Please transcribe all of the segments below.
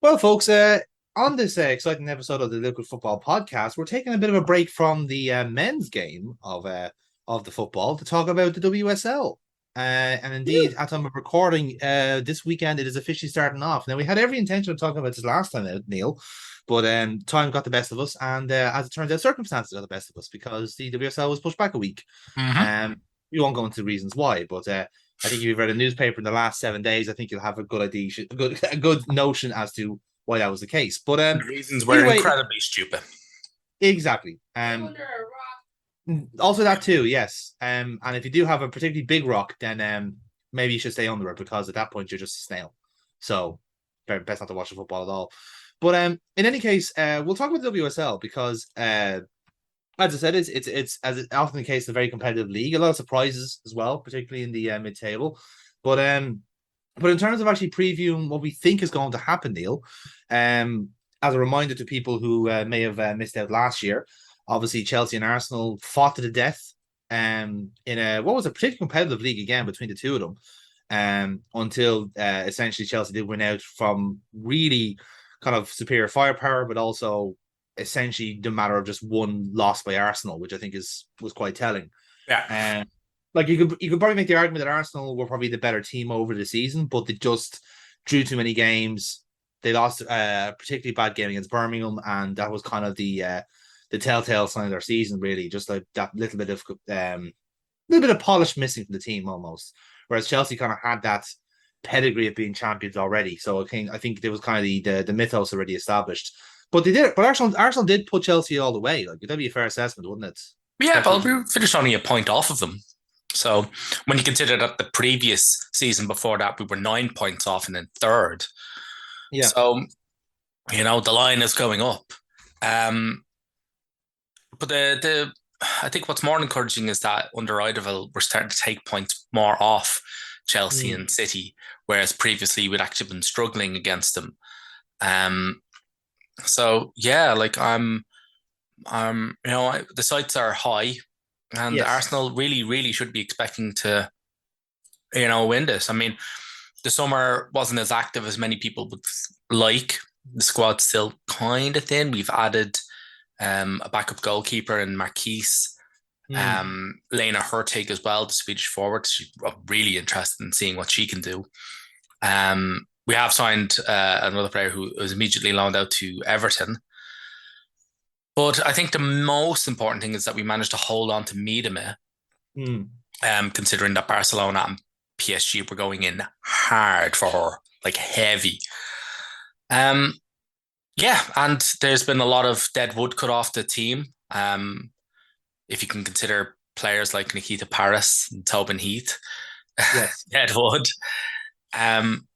Well, folks, on this exciting episode of the Liquid Football Podcast, we're taking a bit of a break from the men's game of the football to talk about the WSL. And indeed, at time of recording, this weekend it is officially starting off. Now we had every intention of talking about this last time, Neil, but time got the best of us, and as it turns out, circumstances got the best of us because the WSL was pushed back a week. Hmm. We won't go into the reasons why, but I think if you've read a newspaper in the last 7 days, I think you'll have a good idea, a good notion as to why that was the case. But The reasons were either way, incredibly stupid. exactly. Also that too, yes. And if you do have a particularly big rock, then maybe you should stay under it because at that point you're just a snail. So best not to watch the football at all. But in any case, we'll talk about the WSL because as I said, it's as is often the case, a very competitive league. A lot of surprises as well, particularly in the mid table. But um, but in terms of actually previewing what we think is going to happen, Neil, as a reminder to people who may have missed out last year, obviously Chelsea and Arsenal fought to the death in a what was a pretty competitive league again between the two of them until essentially Chelsea did win out from really kind of superior firepower, but also essentially the matter of just one loss by Arsenal, which I think is was quite telling. Yeah. Um, like you could probably make the argument that Arsenal were probably the better team over the season, but they just drew too many games. They lost a particularly bad game against Birmingham, and that was kind of the telltale sign of their season, really. Just like that little bit of polish missing from the team almost. Whereas Chelsea kind of had that pedigree of being champions already. So I think there was kind of the mythos already established. But they did but Arsenal did put Chelsea all the way. Like that'd be a fair assessment, wouldn't it? Yeah, well, Especially we finished only a point off of them. So when you consider that the previous season before that, we were 9 points off and then third. yeah. So, the line is going up. Um, but I think what's more encouraging is that under Ideville, we're starting to take points more off Chelsea Mm. and City, whereas previously we'd actually been struggling against them. Um, so yeah, like the sights are high, and Yes. Arsenal really, really should be expecting to, win this. I mean, the summer wasn't as active as many people would like. The squad's still kind of thin. We've added a backup goalkeeper in Marquise, Mm. Lena Hurtig as well, the Swedish forward. She's really interested in seeing what she can do. We have signed another player who was immediately loaned out to Everton. But I think the most important thing is that we managed to hold on to Miedema, Mm. considering that Barcelona and PSG were going in hard for her, like heavy. Um, yeah, and there's been a lot of dead wood cut off the team. If you can consider players like Nikita Paris and Tobin Heath, Yes. dead wood. Um,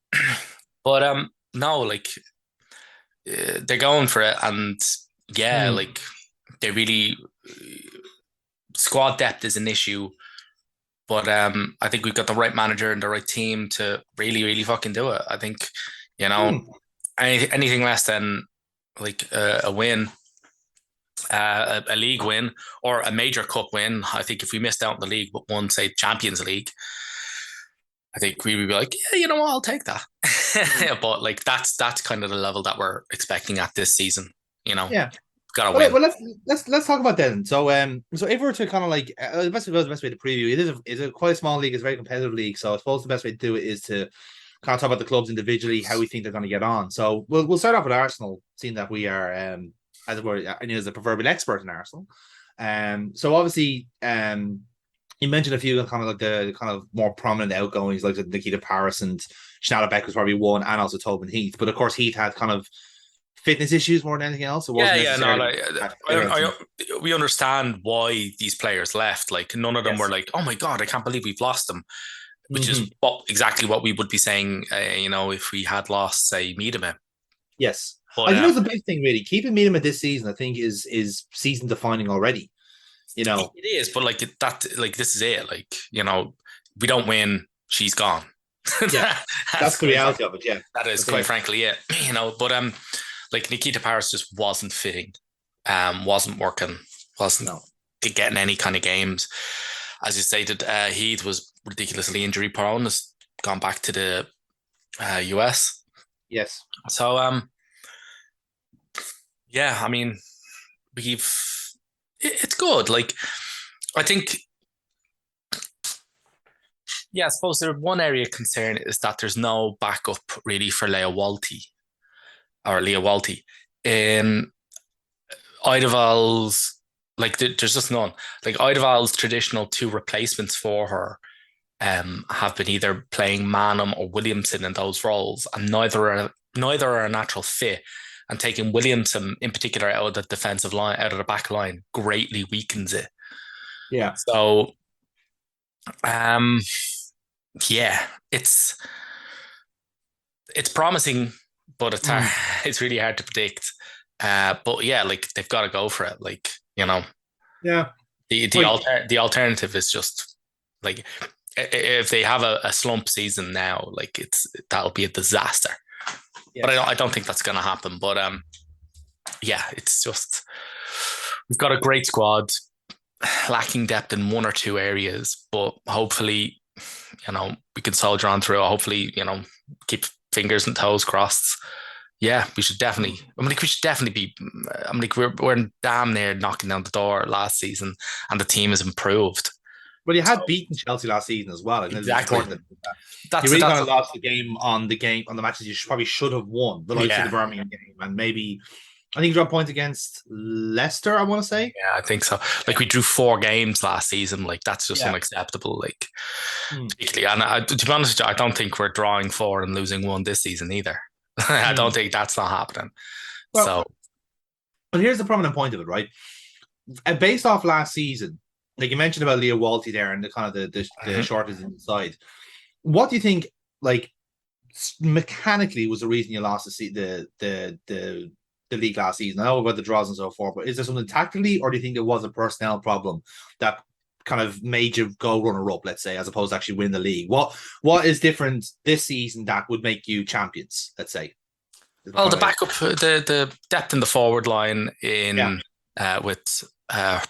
but no, like they're going for it, and yeah, Mm. like they really squad depth is an issue, but I think we've got the right manager and the right team to really, really fucking do it. I think you know Mm. anything less than like a win, a league win or a major cup win. I think if we missed out on the league but won, say, Champions League, I think we would be like, yeah, you know what, I'll take that. Mm. But like that's kind of the level that we're expecting at this season. You know, Yeah. got to Well, win. let's talk about that then. So if we were to kind of like the best way to preview it is a quite a small league. It's a very competitive league. So I suppose the best way to do it is to kind of talk about the clubs individually, how we think they're going to get on. So we'll start off with Arsenal, seeing that we are as it were, as a proverbial expert in Arsenal. So obviously you mentioned a few kind of like the kind of more prominent outgoings like Nikita Paris and Schneiderbeck was probably one, and also Tobin Heath. But of course Heath had kind of fitness issues more than anything else. It Yeah, wasn't yeah, no, necessarily like anything. we understand why these players left. Like none of them were Yes. like, oh my god, I can't believe we've lost them, which is Hmm. exactly what we would be saying, if we had lost, say, Miedema. Yes. But I think that's the big thing, really. Keeping Miedema this season, I think, is season defining already. You know. it is, but like this is it. Like we don't win, she's gone. Yeah. That's That's the quite reality of it. Yeah. that is That's quite it. frankly it. But like Nikita Paris just wasn't fitting, wasn't working, wasn't No. getting any kind of games. As you stated, Heath was ridiculously injury prone. Has gone back to the US. Yes. So Yeah, I mean, we've it's good. Like, I think, yeah, I suppose the one area of concern is that there's no backup really for Leah Walty. Um, Idaval's like there's just none. Like Idaval's traditional two replacements for her have been either playing Manham or Williamson in those roles, and neither are a natural fit. And taking Williamson in particular out of the defensive line, out of the back line, greatly weakens it. Yeah. So, um, yeah, it's promising, but it's hard, Mm. it's really hard to predict. But yeah, like they've got to go for it. Like Yeah. Like, the alternative is just like if they have a slump season now, like that'll be a disaster. But yes. I don't think that's going to happen. But yeah, it's just we've got a great squad, lacking depth in one or two areas, but hopefully, we can soldier on through. Hopefully, keep fingers and toes crossed. Yeah, we should definitely. I mean, like, we should definitely be. I mean, like, we're damn near knocking down the door last season, and the team has improved. Well, you had So beaten Chelsea last season as well, and it was exactly, important that you that's really that's kind of lost the game on the matches you probably should have won. The likes of the yeah, Birmingham game, and maybe I think you dropped points against Leicester. I want to say. yeah, I think so. Like we drew 4 games last season. Like that's just Yeah. unacceptable. Like Mm. particularly, and to be honest, with you, I don't think we're drawing 4 and losing 1 this season either. I don't Mm. think that's not happening. Well, So but here's the prominent point of it, right? Based off last season, like you mentioned about Leah Walty there and the kind of the mhm. shortage inside. What do you think? Like mechanically, was the reason you lost the league last season? I know about the draws and so forth, but is there something tactically, or do you think it was a personnel problem that kind of made you go runner up, let's say, as opposed to actually win the league? What is different this season that would make you champions? Let's say. Well, Kind the of way. backup, the depth in the forward line Yeah, in with uh,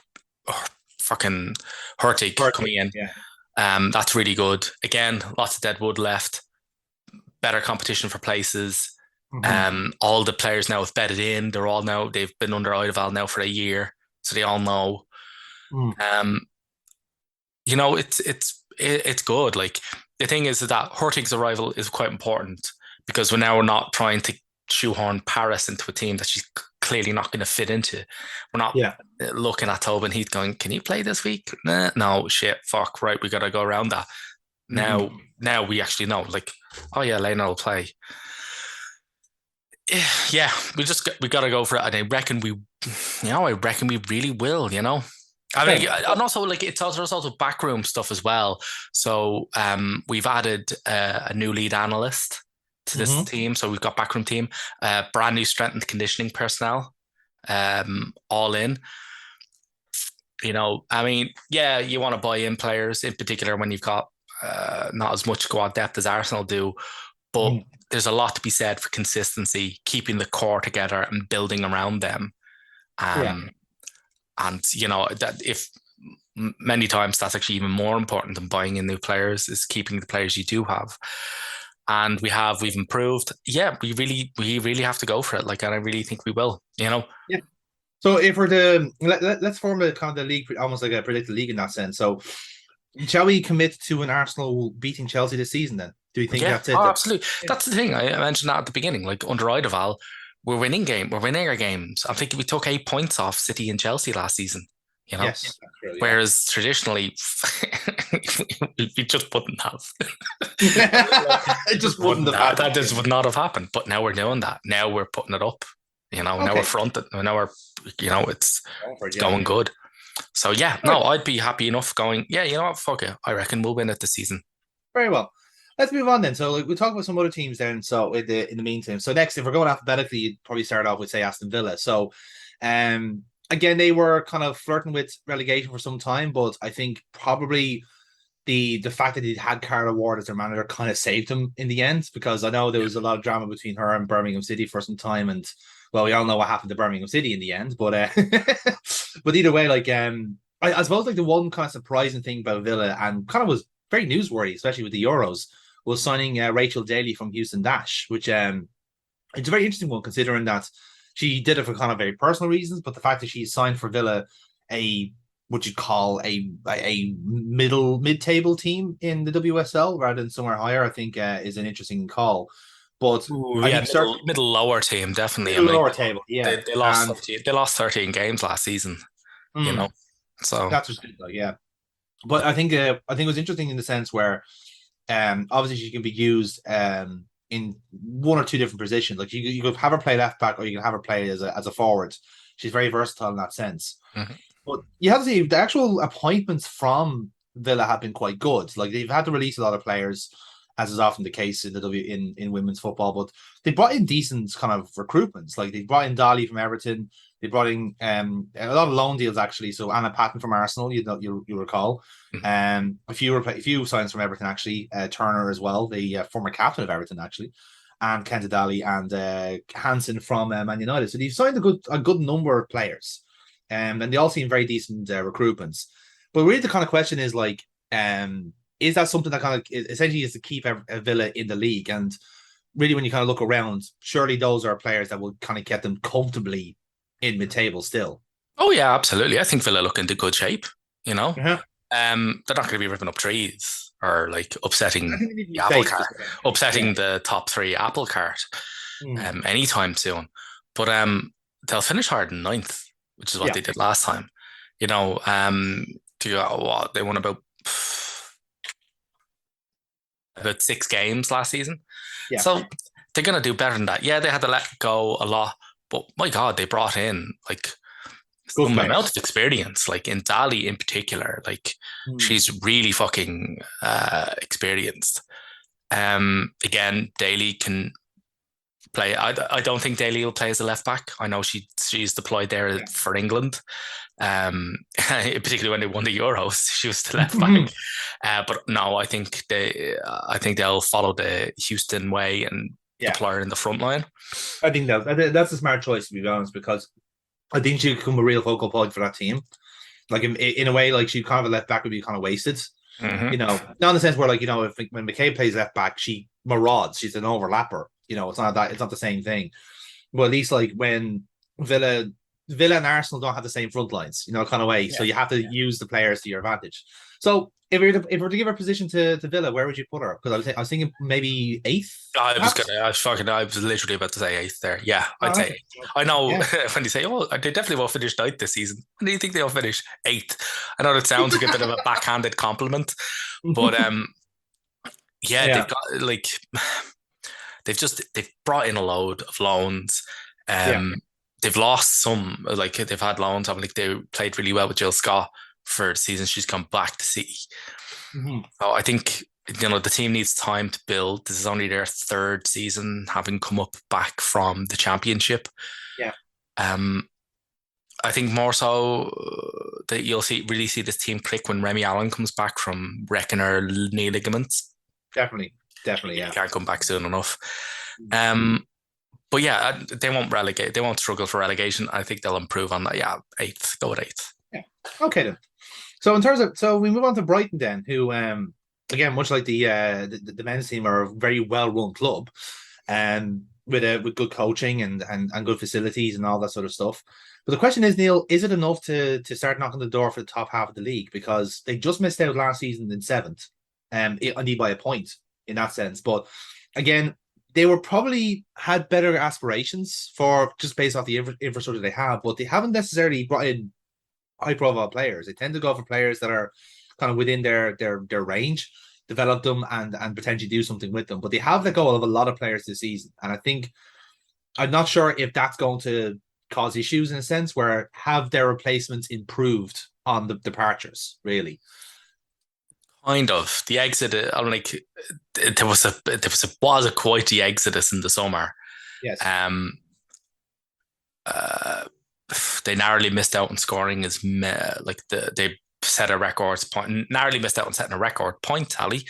fucking Hurtig coming perfect. in, Yeah. that's really good. Again, lots of dead wood left. Better competition for places. Mm-hmm. All the players now have bedded in. They've been under Idaval now for a year, so they all know. Mm. Um, it's good. Like the thing is that Hurtig's arrival is quite important because we're not trying to shoehorn Paris into a team that she's clearly not going to fit into. We're not Yeah. looking at Tobin Heath going, "Can you play this week?" Nah, no, shit, fuck, right, we got to go around that. Now, Mm-hmm. now we actually know, like, oh yeah, Lena will play. Yeah, we got to go for it, and I reckon we really will. I Okay. mean, and also like there's also backroom stuff as well. So we've added a new lead analyst to this Mm-hmm. team. So we've got backroom team, brand new strength and conditioning personnel, all in. I mean, yeah, you want to buy in players in particular when you've got not as much squad depth as Arsenal do, but Mm-hmm. there's a lot to be said for consistency, keeping the core together and building around them. Yeah. Um, and that if many times that's actually even more important than buying in new players is keeping the players you do have. And we've improved. Yeah, we really have to go for it. Like, and I really think we will. Yeah. So if we're let's form a kind of the league, almost like a predicted league in that sense. So shall we commit to an Arsenal beating Chelsea this season then? Do you think Yeah, that's it? oh, absolutely. Yeah. That's the thing. I mentioned that at the beginning. Like under Idaval, we're winning our games. I think we took 8 points off City and Chelsea last season. You know, Yes, that's true, yeah. whereas traditionally we just wouldn't have. It just wouldn't have That happened. just would not have happened. But now we're doing that. Now we're putting it up. Now we're Okay. fronted. Now it's Go for it, yeah. going good. So yeah, All no, right. I'd be happy enough going. Yeah, you know what? Fuck it. I reckon we'll win it this season. Very well. Let's move on then. So like, we'll talk about some other teams then. So in the meantime, so next, if we're going alphabetically, you'd probably start off with say Aston Villa. So, again, they were kind of flirting with relegation for some time, but I think probably the fact that he had Carla Ward as their manager kind of saved him in the end because I know there Yeah. was a lot of drama between her and Birmingham City for some time, and well, we all know what happened to Birmingham City in the end. But but either way, like I suppose like the one kind of surprising thing about Villa and kind of was very newsworthy, especially with the Euros, was signing Rachel Daly from Houston Dash, which it's a very interesting one considering that she did it for kind of very personal reasons, but the fact that she signed for Villa, a what you'd call a mid table team in the WSL rather than somewhere higher, I think is an interesting call. But Ooh, I yeah, think middle certainly middle lower team, definitely. I middle mean, lower table, yeah, they lost and 13, they lost 13 games last season, you know. mm, So that's just like yeah. But I think it was interesting in the sense where obviously she can be used in one or two different positions. Like you could have her play left back or you can have her play as a forward. She's very versatile in that sense. mhm. But you have to see the actual appointments from Villa have been quite good. Like they've had to release a lot of players, as is often the case in the in women's football. But they brought in decent kind of recruitments. Like they brought in Dolly from Everton. They brought in a lot of loan deals actually. So Anna Patton from Arsenal, you recall. Mhm. A few signs from Everton actually. Turner as well, the former captain of Everton actually, and Kenta Daly and Hansen from Man United. So they've signed a good number of players, and they all seem very decent recruitments. But really, the kind of question is like, is that something that kind of essentially is to keep a Villa in the league? And really, when you kind of look around, surely those are players that will kind of get them comfortably in mid-table still. Oh yeah, absolutely. I think Villa look into good shape, you know. Uh-huh. They're not going to be ripping up trees or like I upsetting think they need to the be apple safe, cart, just essentially. Yeah. upsetting the top three apple cart Mm. anytime soon. But they'll finish hard in ninth, which is what Yeah. they did last time. You know, what they won about 6 games last season. Yeah. So they're going to do better than that. Yeah, they had to let go a lot, but my God, they brought in like Good some amount players. of experience, like in Dali in particular. Like Mm. she's really fucking experienced. Again, Daly can play. I don't think Daly will play as a left back. I know she's deployed there Yeah. for England. Particularly when they won the Euros, she was the left back. But no, I think they'll follow the Houston way and Yeah. deploy her in the front line. That's a smart choice to be honest because I think she could become a real focal point for that team. Like in a way, like she kind of a left back would be kind of wasted. Mm-hmm. Not in the sense where like if when McKay plays left back, she marauds. She's an overlapper. It's not that. It's not the same thing. But at least like when Villa, Villa and Arsenal don't have the same front lines, kind of way. So Yeah. you have to use the players to your advantage. So if we were to give her position to Villa, where would you put her? Because I was thinking maybe eighth, perhaps. I was literally about to say eighth there. Yeah, I'd Oh, say okay. eighth. I know Yeah. when you say, oh, they definitely won't finish ninth this season. When do you think they'll finish eighth? I know that sounds like a bit of a backhanded compliment, but yeah, they've Yeah. got like they've brought in a load of loans. Yeah. Um, they've lost some, like they've had loans. I mean, like they played really well with Jill Scott for the season. She's come back to City. Mhm. So I think the team needs time to build. This is only their third season, having come up back from the championship. Yeah. Um, I think more so that you'll really see this team click when Remy Allen comes back from wrecking her knee ligaments. Definitely. Definitely. He Yeah. can't come back soon enough. Um, but yeah, they won't relegate. They won't struggle for relegation. I think they'll improve on that. Yeah, eighth. Go with eighth. Yeah. Okay then. So in terms of we move on to Brighton then, who again much like the men's team are a very well run club, with good coaching and good facilities and all that sort of stuff. But the question is, Neil, is it enough to start knocking the door for the top half of the league because they just missed out last season in seventh, only by a point in that sense. But again, they were probably had better aspirations for just based off the infrastructure they have, but they haven't necessarily brought in high profile players. They tend to go for players that are kind of within their range, develop them and potentially do something with them. But they have let go of a lot of players this season. And I think I'm not sure if that's going to cause issues in a sense where have their replacements improved on the departures, really. Kind of the exit. I'm like, was a quite the exodus in the summer. Yes. Um, uh, they narrowly missed out on scoring they set a record point. Narrowly missed out on setting a record point tally.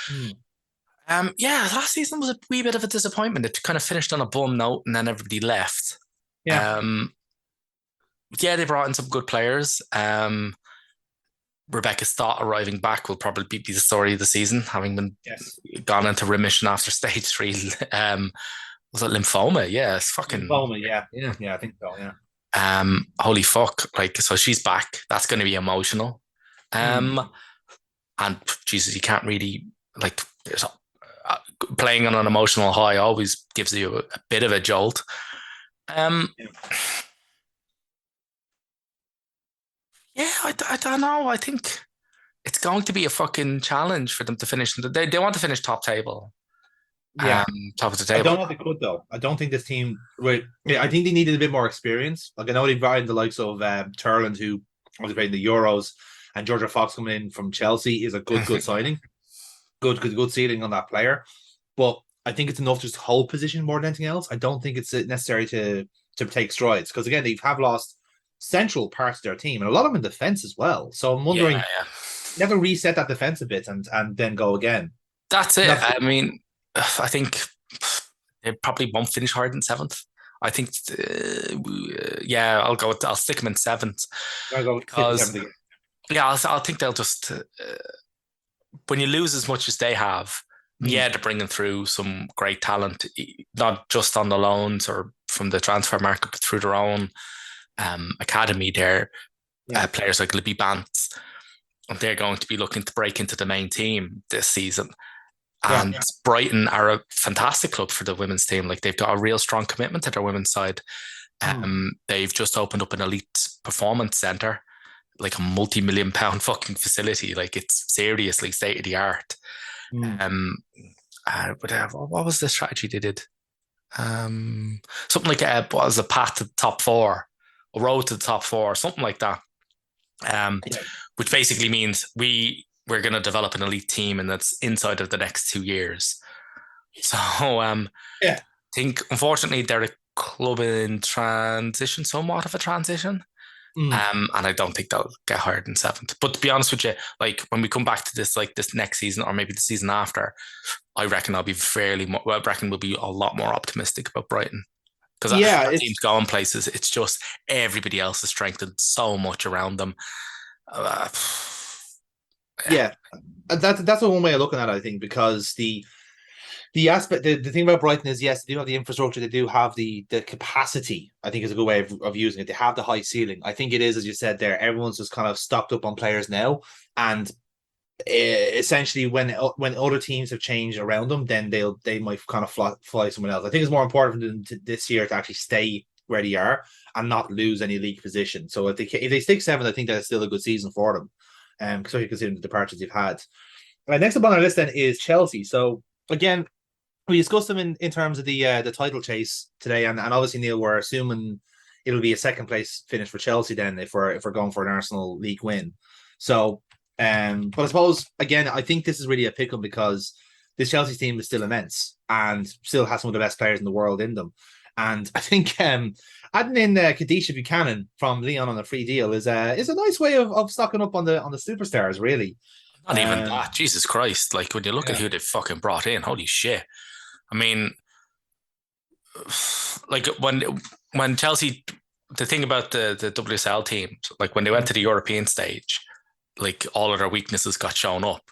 Hmm. Yeah, last season was a wee bit of a disappointment. It kind of finished on a bum note, and then everybody left. Yeah. Um, yeah, they brought in some good players. Rebecca Stott arriving back will probably be the story of the season, having been Yes. gone into remission after stage 3 Was it lymphoma? Yeah, it's fucking Lymphoma, yeah. yeah. Yeah, I think so, yeah. Holy fuck! Like, so she's back. That's going to be emotional. Mm, Um, and Jesus, you can't really like. There's uh, playing on an emotional high always gives you a bit of a jolt. Um, yeah. yeah, I don't know. I think it's going to be a fucking challenge for them to finish. They want to finish top table. Yeah. Top of the I table. don't know if they could though. I don't think this team. Wait, yeah, I think they needed a bit more experience. Like I know they brought in the likes of Turland, who was playing the Euros, and Georgia Fox coming in from Chelsea is a good signing. Good ceiling on that player. But I think it's enough just to hold position more than anything else. I don't think it's necessary to take strides because again they have lost central parts of their team and a lot of them in defense as well. So I'm Yeah, wondering, yeah. you have to reset that defense a bit and then go again. That's And it. that's I mean, I think they probably won't finish higher than seventh. I think, yeah, I'll stick them in seventh I go six and because, seven again. yeah, I'll think they'll just, when you lose as much as they have, Mm, yeah, they're bringing through some great talent, not just on the loans or from the transfer market, but through their own academy there. yeah, Players like Libby Bant, and they're going to be looking to break into the main team this season. yeah. And Brighton are a fantastic club for the women's team. Like they've got a real strong commitment to their women's side. Mm, They've just opened up an elite performance center, like a multi-million pound fucking facility. Like it's seriously state of the art. mm. Um, what was the strategy they did? Something like what was a path to the top four, a road to the top four, something like that. Um, Yeah, which basically means we're going to develop an elite team, and that's inside of the next 2 years. So yeah. I think unfortunately they're a club in transition, somewhat of a transition. Mm. And I don't think they'll get higher than seventh. But to be honest with you, like when we come back to this, like this next season or maybe the season after, I reckon I'll be I reckon we'll be a lot more optimistic about Brighton because Yeah, that team's it's going places. It's just everybody else has strengthened so much around them. Uh, yeah, yeah. That's a one way of looking at it, I think, because the aspect the thing about Brighton is yes, they do have the infrastructure, they do have the capacity, I think is a good way of using it. They have the high ceiling. I think it is, as you said there, everyone's just kind of stocked up on players now. And essentially when other teams have changed around them, then they might kind of fly someone else. I think it's more important for them this year to actually stay where they are and not lose any league position. So if they stick seventh, I think that's still a good season for them. Especially considering the departures you've had. Next up on our list then is Chelsea. So again, we discussed them in terms of the title chase today, and obviously Neil, we're assuming it'll be a second place finish for Chelsea then if we're going for an Arsenal league win. So, but I suppose again, I think this is really a pick 'em because this Chelsea team is still immense and still has some of the best players in the world in them. And I think adding in Kadisha Buchanan from Leon on a free deal is a nice way of stocking up on the superstars, really. not even Um, that. Jesus Christ! Like when you look at yeah. who they fucking brought in, holy shit! I mean, like when Chelsea, the thing about the WSL teams, like when they went to the European stage, like all of their weaknesses got shown up.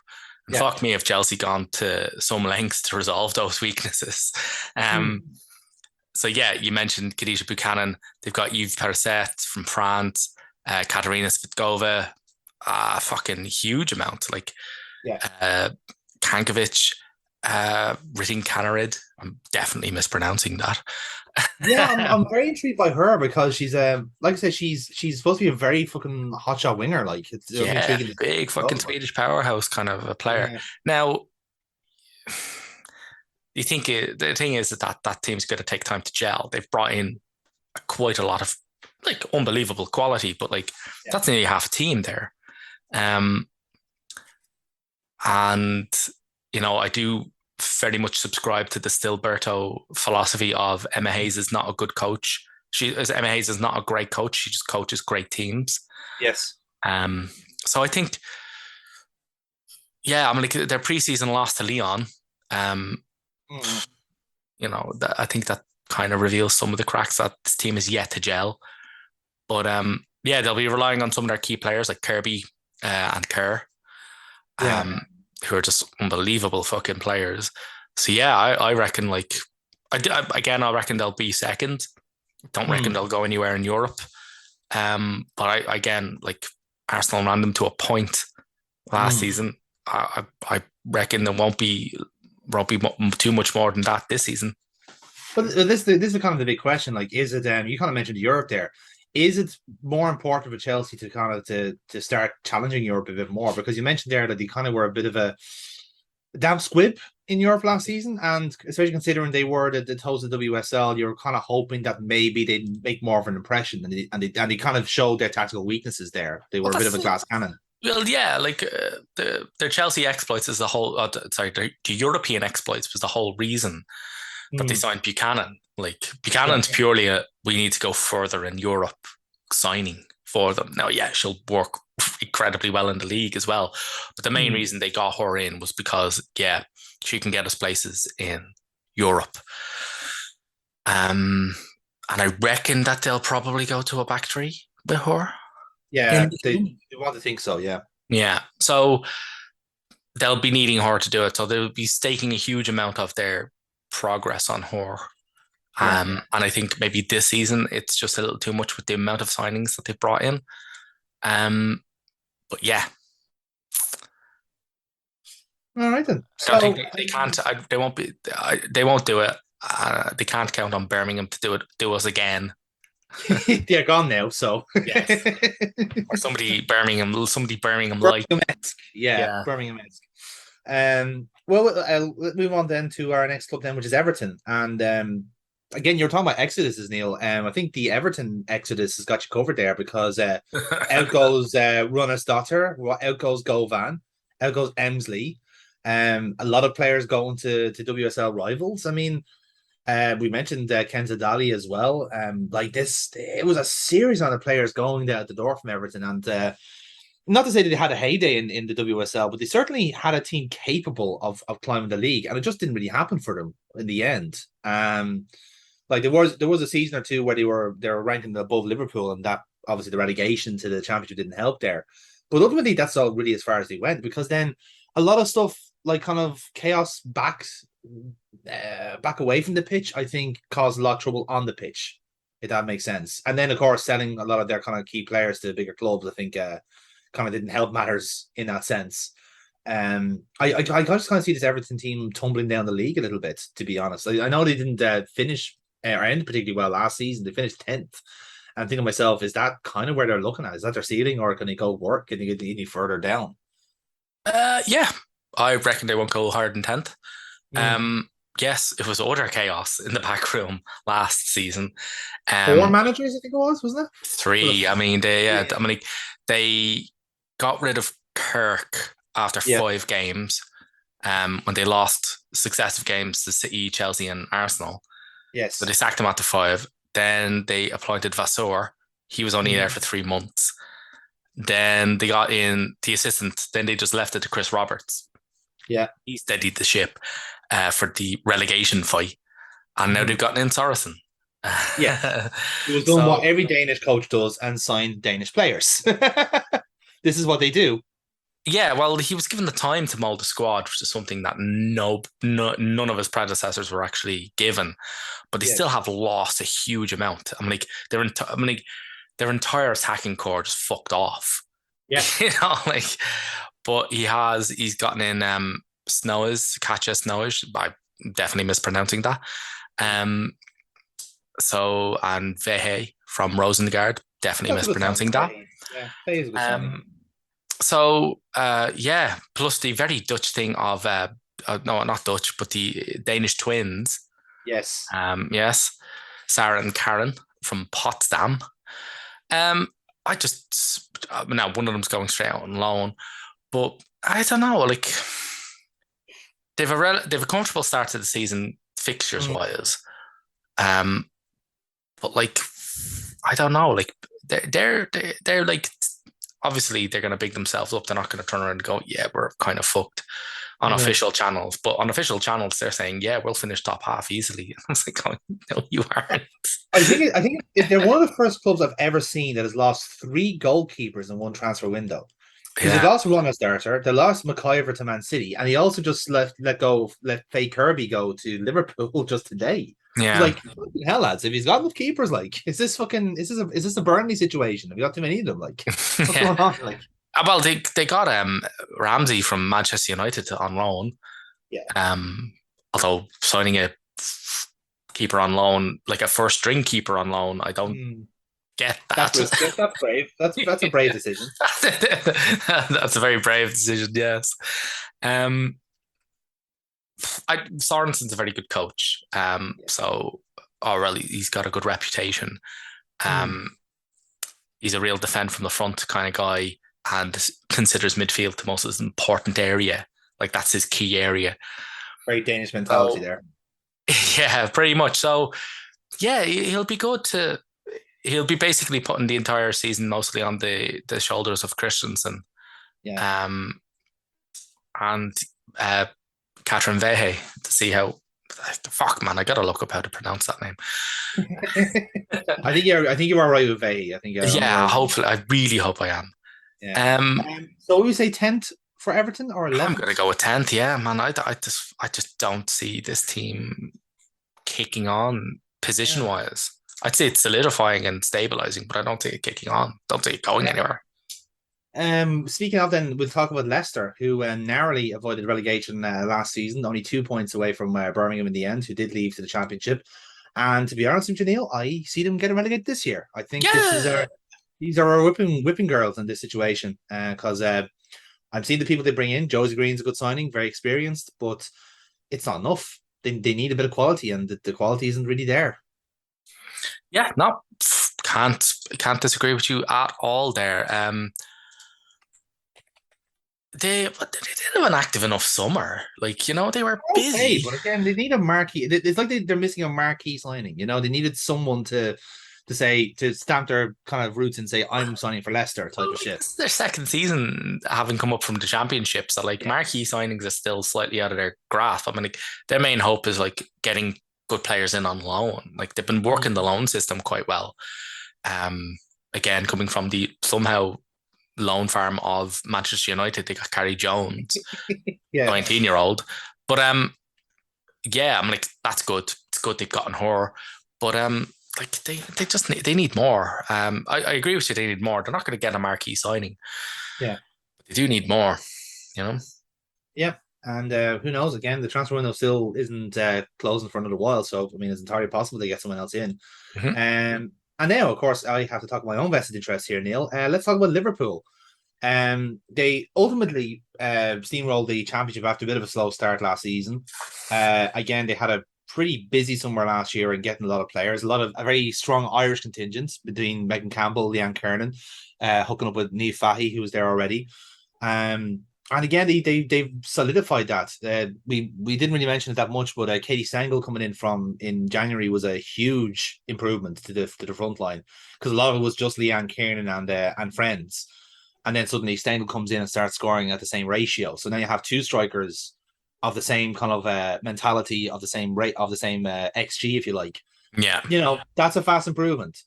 And Yeah. fuck me if Chelsea gone to some lengths to resolve those weaknesses. Um, Mm. so yeah, you mentioned Khadija Buchanan. They've got Yves Perisset from France, Katarina Spitkova, fucking huge amount. Like Yeah. uh, Kankovic, Ritin Kanarid. I'm definitely mispronouncing that. Yeah, I'm very intrigued by her because she's like I said, she's supposed to be a very fucking hotshot winger. Like it'll be Yeah, intriguing to see big how it fucking goes. Like, Swedish powerhouse kind of a player. yeah. Now, you think the thing is that team's going to take time to gel. They've brought in quite a lot of like unbelievable quality, but like Yeah. that's nearly half a team there. Um, and I do very much subscribe to the Stilberto philosophy of Emma Hayes is not a good coach. Emma Hayes is not a great coach. She just coaches great teams. Yes. Um, so I think, yeah, I mean, like their preseason loss to Leon. Um, Mm. I think that kind of reveals some of the cracks that this team is yet to gel. But yeah, they'll be relying on some of their key players like Kirby and Kerr, Yeah. who are just unbelievable fucking players. So yeah, I reckon like Again, I reckon they'll be second. Don't reckon Hmm. they'll go anywhere in Europe. But again, like Arsenal ran them to a point last Hmm. season. I reckon there won't be too much more than that this season. But this is kind of the big question. Like, is it? You kind of mentioned Europe there. Is it more important for Chelsea to kind of to start challenging Europe a bit more? Because you mentioned there that they kind of were a bit of a damp squib in Europe last season, and especially considering they were the toes of WSL, you're kind of hoping that maybe they'd make more of an impression, and they kind of showed their tactical weaknesses there. They Well, were a bit of that's a glass cannon. well, yeah. Like their Chelsea exploits is the whole. Sorry, the European exploits was the whole reason that they Hmm. signed Buchanan. Like Yeah. Buchanan's purely a we need to go further in Europe signing for them. Now, yeah, she'll work incredibly well in the league as well. But the main Hmm. reason they got her in was because, yeah, she can get us places in Europe. Um, and I reckon that they'll probably go to a back three with her Yeah, in the team. they want to think so. Yeah. Yeah. So they'll be needing her to do it. So they'll be staking a huge amount of their progress on her. Yeah. And I think maybe this season it's just a little too much with the amount of signings that they've brought in. Um, but yeah, All right then. I don't think So they can't. They won't be. They won't do it. They can't count on Birmingham to do us again. they're gone now. So Yes, or somebody Birmingham like. Birmingham-esque. Yeah, Yeah. Birmingham-esque. Well, let's move on then to our next club then, which is Everton. And again, you're talking about exoduses, Neil. I think the Everton exodus has got you covered there because out goes Runner's daughter, out goes Govan, out goes Emsley. A lot of players going to WSL rivals. I mean, we mentioned Kenza Dali as well. Like this, it was a series on the players going there at the door from Everton, and not to say that they had a heyday in the WSL, but they certainly had a team capable of climbing the league, and it just didn't really happen for them in the end. Like there was a season or two where they were ranking above Liverpool, and that obviously the relegation to the championship didn't help there. But ultimately, that's all really as far as they went, because then a lot of stuff like kind of chaos back away from the pitch, I think caused a lot of trouble on the pitch, if that makes sense. And then of course selling a lot of their kind of key players to bigger clubs, I think kind of didn't help matters in that sense. I just kind of see this Everton team tumbling down the league a little bit, to be honest. I know they didn't finish or end particularly well last season. They finished 10th. I'm thinking to myself, is that kind of where they're looking at? Is that their ceiling, or can they go work? Can they get any further down? Yeah, I reckon they won't go higher than 10th. Mm. Um, yes, it was utter chaos in the back room last season. Four Um, managers, I think it wasn't it? Was three. it? I mean, Yeah. they got rid of Kirk after Yeah. 5 games. When they lost successive games to City, Chelsea, and Arsenal. So they Yes. sacked him after 5. Then they appointed Vasseur. He was only there Mm. for 3 months. Then they got in the assistant. Then they just left it to Chris Roberts. Yeah. He steadied the ship for the relegation fight. And now they've Mm. gotten in Sorensen. Yes. He was doing what So every Danish coach does and signed Danish players. This is what they do. yeah, well, he was given the time to mold the squad, which is something that none of his predecessors were actually given. But they still Yes. have lost a huge amount. Their entire attacking core just fucked off. Yeah. Like, but he's gotten in Katja Snowish. I'm definitely mispronouncing that. Um, so and Vehe from Rosengard, definitely That's a good signing. mispronouncing that. Yeah. That is a good signing. Um, So yeah, plus the very Dutch thing of no, not Dutch, but the Danish twins. Yes. Yes, Sarah and Karen from Potsdam. Um, I just now one of them's going straight out on loan, but I don't know. Like they've a comfortable start to the season fixtures Mm. wise. Um, but like I don't know. Like they're like obviously they're going to big themselves up. They're not going to turn around and go, yeah, we're kind of fucked on Mhm. official channels. But on official channels, they're saying, yeah, we'll finish top half easily. I was like, oh, no, you aren't. I think they're one of the first clubs I've ever seen that has lost three goalkeepers in one transfer window. Because they Yeah. lost Ronald Starter, they lost McIver to Man City, and he also just let Faye Kirby go to Liverpool just today. It's Yeah. like, fucking hell, lads, if he's got enough keepers, like, is this a Burnley situation? Have you got too many of them? Like, what's Yeah. going on? Like, Well, they got Ramsey from Manchester United on loan. yeah. Um, although signing a keeper on loan, like a first string keeper on loan, I don't Hmm. get That's that. risky. That's brave. That's a brave decision. That's a very brave decision. Yes. Um, Sorensen's a very good coach. Yeah. So already he's got a good reputation. Hmm. Um, he's a real defend from the front kind of guy and considers midfield the most important area. Like that's his key area. Very Danish mentality So there. yeah, pretty much. So yeah, he'll be good to. He'll be basically putting the entire season mostly on the shoulders of Christensen, Yeah. um, and uh, Catherine Vehe to see how. Fuck man, I gotta look up how to pronounce that name. I think you are right with Vahey. I think you're on the Yeah, right line. hopefully, I really hope I am. Yeah. Um, So we say 10th for Everton or I'm gonna 11th? go with 10th. Yeah, man, I just don't see this team kicking on position Yeah. wise. I'd say it's solidifying and stabilizing, but I don't see it kicking on. Don't see it going Yeah. anywhere. Speaking of, then we'll talk about Leicester, who narrowly avoided relegation last season, only 2 points away from Birmingham in the end, who did leave to the Championship. And to be honest with you, Neil, I see them getting relegated this year. I think Yeah, these are our whipping girls in this situation because I'm seeing the people they bring in. Josie Green's a good signing, very experienced, but it's not enough. They need a bit of quality, and the quality isn't really there. yeah, no, can't disagree with you at all there. But they did have an active enough summer. Like, they were Okay, busy. but again, they need a marquee. It's like they're missing a marquee signing. They needed someone to say to stamp their kind of roots and say, "I'm signing for Leicester" type Well, of like shit. this is their second season having come up from the championship. So like Yeah. marquee signings are still slightly out of their grasp. I mean, like their main hope is like getting good players in on loan. Like they've been working the Mm. loan system quite well. Again, coming from the somehow loan farm of Manchester United, they got Carrie Jones, Yeah. 19-year-old. But yeah, I'm like, that's good. It's good they've gotten her. But like they just they need more. I agree with you, they need more. They're not gonna get a marquee signing. Yeah. But they do need more, you know? Yeah. And who knows? Again, the transfer window still isn't closing for another while. So I mean, it's entirely possible they get someone else in. Mm-hmm. And now, of course, I have to talk about my own vested interest here, Neil. Let's talk about Liverpool. They ultimately steamrolled the championship after a bit of a slow start last season. Again, they had a pretty busy summer last year and getting a lot of players, a very strong Irish contingent between Megan Campbell, Leanne Kernan, hooking up with Niamh Fahey, who was there already. And again, they've solidified that. We didn't really mention it that much, but Katie Stengel coming in January was a huge improvement to the front line because a lot of it was just Leanne Kiernan and friends, and then suddenly Stengel comes in and starts scoring at the same ratio. So now you have two strikers of the same kind of mentality, of the same rate, of the same XG, if you like. Yeah. That's a fast improvement.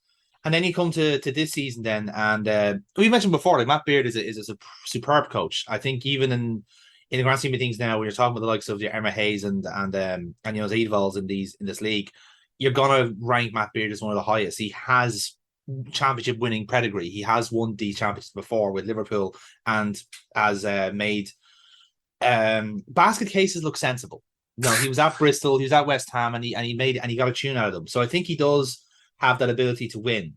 And then you come to this season, then, and we mentioned before, like Matt Beard is a superb coach. I think even in the grand scheme of things now, when you're talking about the likes of your Emma Hayes and Eidvalls in this league, you're gonna rank Matt Beard as one of the highest. He has championship winning pedigree. He has won these championships before with Liverpool and has made basket cases look sensible. No, he was at Bristol, he was at West Ham, and he got a tune out of them. So I think he does have that ability to win.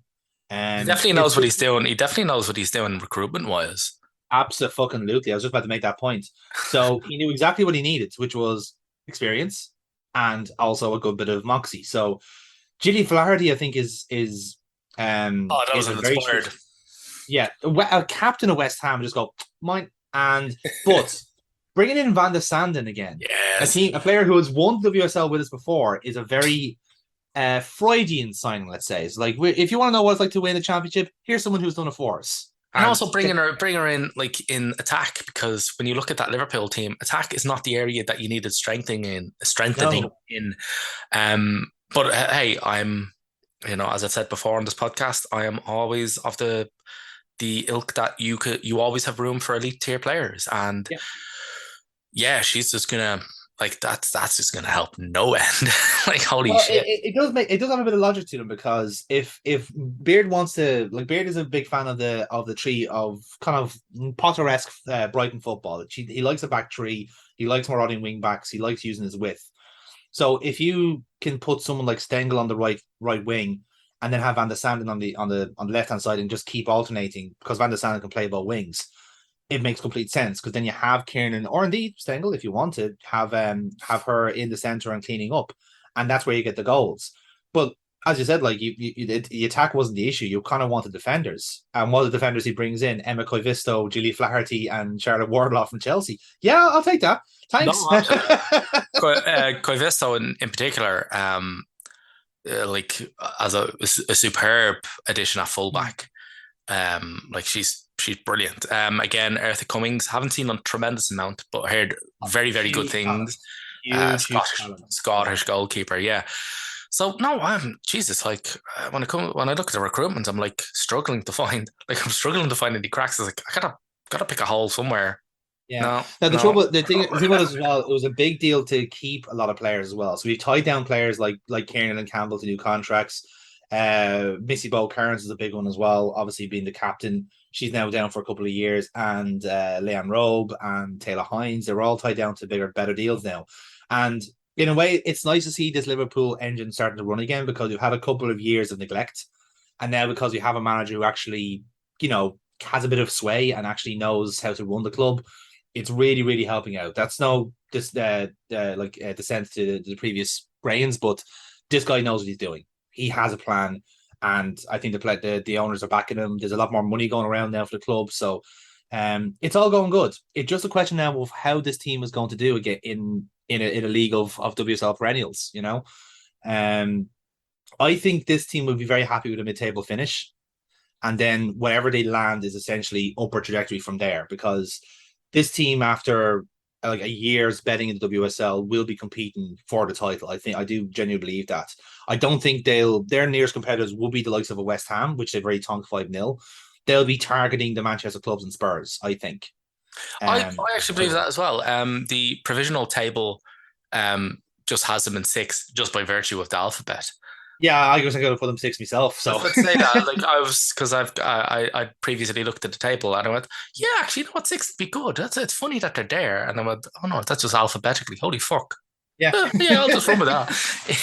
He definitely It's knows what just he's doing. He definitely knows what he's doing recruitment wise. absolutely. I was just about to make that point. So he knew exactly what he needed, which was experience and also a good bit of moxie. So Gilly Flaherty, I think, Oh, that was is a an very true. inspired. Yeah, a captain of West Ham just go mine. But bringing in Van der Sanden again, Yes. a player who has won WSL with us before, is a very Freudian signing. Let's say it's like if you want to know what it's like to win a championship, here's someone who's done it for us. And And also bring her in like in attack because when you look at that Liverpool team, attack is not the area that you needed strengthening no, in. But hey, I'm as I've said before on this podcast, I am always of the ilk that you always have room for elite tier players, and yeah, yeah, she's just gonna like that's just gonna help no end. Like holy Well, shit. it does have a bit of logic to them because if Beard wants to like Beard is a big fan of the tree of kind of Potter-esque Brighton football. He likes a back three. He likes marauding wing backs. He likes using his width. So if you can put someone like Stengel on the right wing, and then have Van der Sanden on the left hand side, and just keep alternating because Van der Sanden can play both wings, it makes complete sense because then you have Kiernan or indeed Stengel if you want to have her in the center and cleaning up, and that's where you get the goals. But as you said, like the attack wasn't the issue. You kind of wanted defenders, and what are the defenders he brings in? Emma Koivisto, Julie Flaherty, and Charlotte Wardlaw from Chelsea. Yeah, I'll take that. Thanks. No, absolutely. Koivisto in particular, like as a superb addition at fullback. Like she's brilliant. Again, Eartha Cummings, haven't seen a tremendous amount, but heard very, very good Huge talent. things. Huge Scottish talent. Yeah. Scottish goalkeeper, yeah. So no, I'm Jesus. Like when I look at the recruitment, I'm like struggling to find I'm struggling to find any cracks. It's like I gotta pick a hole somewhere. Yeah. No, Now no. the thing about us as well, it was a big deal to keep a lot of players as well. So we tied down players like Kieran and Campbell to new contracts. Missy Bo Cairns is a big one as well. Obviously, being the captain, she's now down for a couple of years, and Leanne Robe and Taylor Hines, they're all tied down to bigger, better deals now. And in a way, it's nice to see this Liverpool engine starting to run again because we've had a couple of years of neglect, and now because we have a manager who actually, has a bit of sway and actually knows how to run the club, it's really, really helping out. That's no this descent to the previous brains, but this guy knows what he's doing. He has a plan, and I think the owners are backing him. There's a lot more money going around now for the club, so it's all going good. It's just a question now of how this team is going to do again in a league of WSL perennials. Um, I think this team will be very happy with a mid-table finish, and then wherever they land is essentially upward trajectory from there because this team after like a year's betting in the WSL will be competing for the title. I do genuinely believe that. I don't think their nearest competitors will be the likes of a West Ham, which they've already tonked 5-0. They'll be targeting the Manchester clubs and Spurs, I think. I actually believe So that as well. The provisional table just has them in sixth just by virtue of the alphabet. yeah, I was going to put them six myself. I was So about to say that, like I was, because I previously looked at the table and I went, yeah, actually, you know what, sixth would be good. It's funny that they're there, and I went, oh no, that's just alphabetically. Holy fuck. yeah, Yeah, I'll just run with that.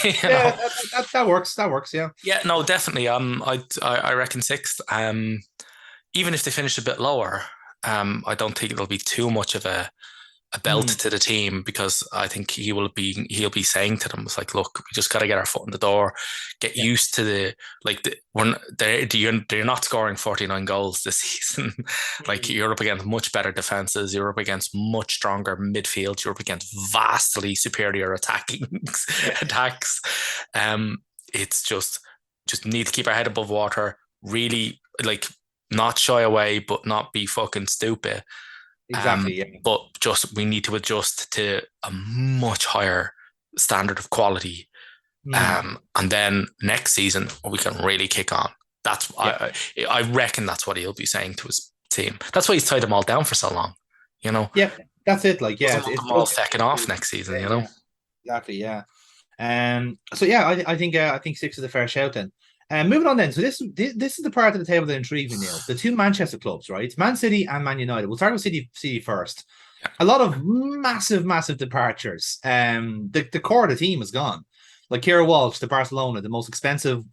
You yeah, know, that works. That works. Yeah. yeah, no, definitely. I reckon sixth. Even if they finish a bit lower, I don't think it'll be too much of a belt Mm, to the team because I think he'll be saying to them, it's like, look, we just got to get our foot in the door, get yeah. used to when they're not scoring 49 goals this season. Like Mm, you're up against much better defenses, you're up against much stronger midfield, you're up against vastly superior attacking yeah. attacks. Um, it's just need to keep our head above water, really like not shy away, but not be fucking stupid. Exactly. Yeah. But just we need to adjust to a much higher standard of quality. Mm, And then next season we can really kick on. That's yeah. I reckon that's what he'll be saying to his team. That's why he's tied them all down for so long. You know, Yeah, that's it. Like, yeah, doesn't it's, want it's them all just fecking off next season. You know, yeah, exactly, yeah. So yeah, I think six is a fair shout then. Moving on then. So this is the part of the table that intrigues me, Neil. The two Manchester clubs, right? Man City and Man United. We'll start with City first. yeah. A lot of massive departures. The core of the team is gone. Like Kira Walsh, the Barcelona, the most expensive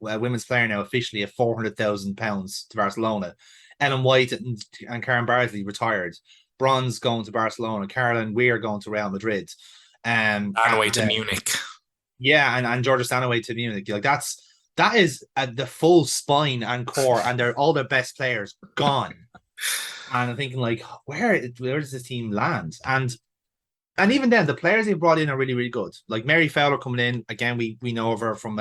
women's player now officially at £400,000 to Barcelona. Ellen White and Karen Bardsley retired. Bronze going to Barcelona. Caroline Weir going to Real Madrid. And away And to Munich. yeah, and Georgia Stanaway to Munich. Like that is the full spine and core, and they're all their best players gone. And I'm thinking like, where does this team land? And even then, the players they brought in are really really good. Like Mary Fowler coming in again, we know of her from